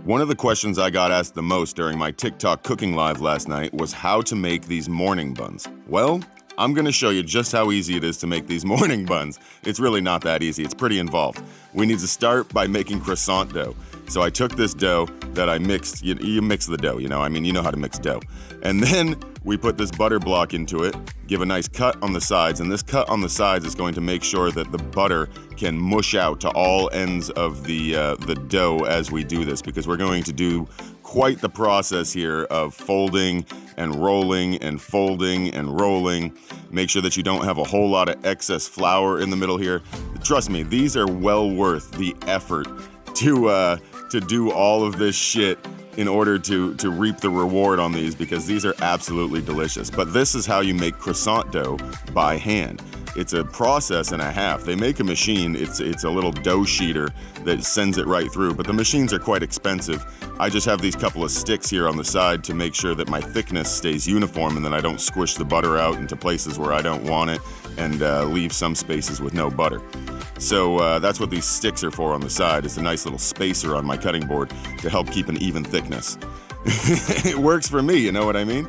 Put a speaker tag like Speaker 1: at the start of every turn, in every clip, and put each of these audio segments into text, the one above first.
Speaker 1: One of the questions I got asked the most during my TikTok cooking live last night was how to make these morning buns. Well, I'm gonna show you just how easy it is to make these morning buns. It's really not that easy, it's pretty involved. We need to start by making croissant dough. So I took this dough that I mixed, you mix the dough, you know how to mix dough. And then we put this butter block into it, give a nice cut on the sides, and this cut on the sides is going to make sure that the butter can mush out to all ends of the dough as we do this, because we're going to do quite the process here of folding and rolling and folding and rolling. Make sure that you don't have a whole lot of excess flour in the middle here. Trust me, these are well worth the effort to do all of this shit in order to reap the reward on these, because these are absolutely delicious. But this is how you make croissant dough by hand. It's a process and a half. They make a machine, it's a little dough sheeter that sends it right through, but the machines are quite expensive. I just have these couple of sticks here on the side to make sure that my thickness stays uniform and that I don't squish the butter out into places where I don't want it and leave some spaces with no butter. So that's what these sticks are for on the side. It's a nice little spacer on my cutting board to help keep an even thickness. It works for me, you know what I mean?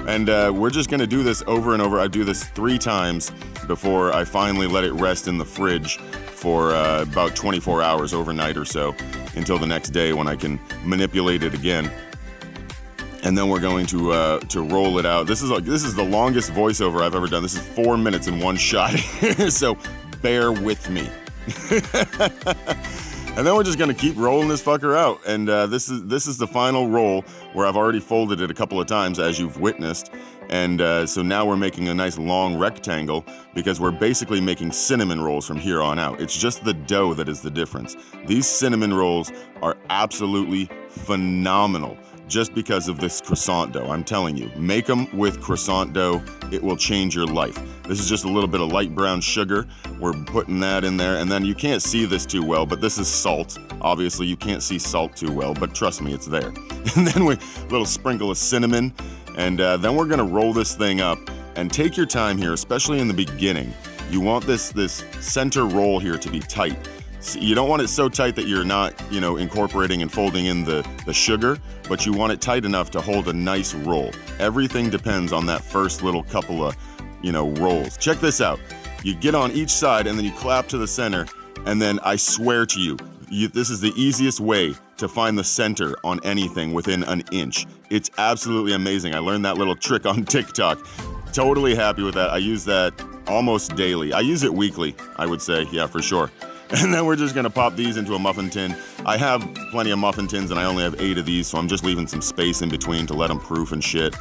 Speaker 1: And we're just gonna do this over and over. I do this 3 times before I finally let it rest in the fridge for about 24 hours overnight or so, until the next day when I can manipulate it again. And then we're going to roll it out. This is the longest voiceover I've ever done. This is 4 minutes in one shot, so bear with me. And then we're just gonna keep rolling this fucker out. And this is the final roll where I've already folded it a couple of times, as you've witnessed. And so now we're making a nice long rectangle, because we're basically making cinnamon rolls from here on out. It's just the dough that is the difference. These cinnamon rolls are absolutely phenomenal just because of this croissant dough. I'm telling you, make them with croissant dough. It will change your life. This is just a little bit of light brown sugar. We're putting that in there, and then you can't see this too well, but this is salt. Obviously, you can't see salt too well, but trust me, it's there. And then a little sprinkle of cinnamon, and then we're gonna roll this thing up. And take your time here, especially in the beginning. You want this center roll here to be tight. You don't want it so tight that you're not, incorporating and folding in the sugar, but you want it tight enough to hold a nice roll. Everything depends on that first little couple of, rolls. Check this out. You get on each side and then you clap to the center, and then I swear to you, this is the easiest way to find the center on anything within an inch. It's absolutely amazing. I learned that little trick on TikTok. Totally happy with that. I use that almost daily. I use it weekly, I would say, yeah, for sure. And then we're just gonna pop these into a muffin tin. I have plenty of muffin tins and I only have 8 of these, so I'm just leaving some space in between to let them proof and shit.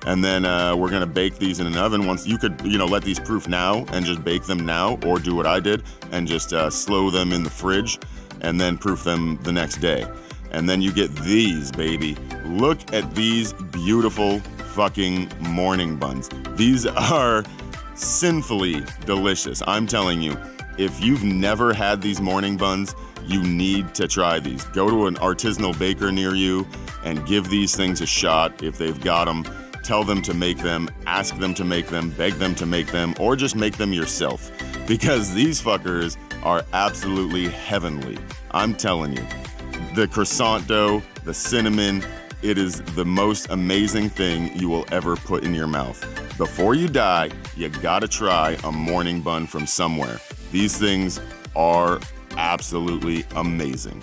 Speaker 1: And then we're gonna bake these in an oven. Once you could, let these proof now and just bake them now, or do what I did and just slow them in the fridge and then proof them the next day. And then you get these, baby. Look at these beautiful fucking morning buns. These are sinfully delicious, I'm telling you. If you've never had these morning buns, you need to try these. Go to an artisanal baker near you and give these things a shot if they've got them. Tell them to make them, ask them to make them, beg them to make them, or just make them yourself. Because these fuckers are absolutely heavenly. I'm telling you. The croissant dough, the cinnamon, it is the most amazing thing you will ever put in your mouth. Before you die, you gotta try a morning bun from somewhere. These things are absolutely amazing.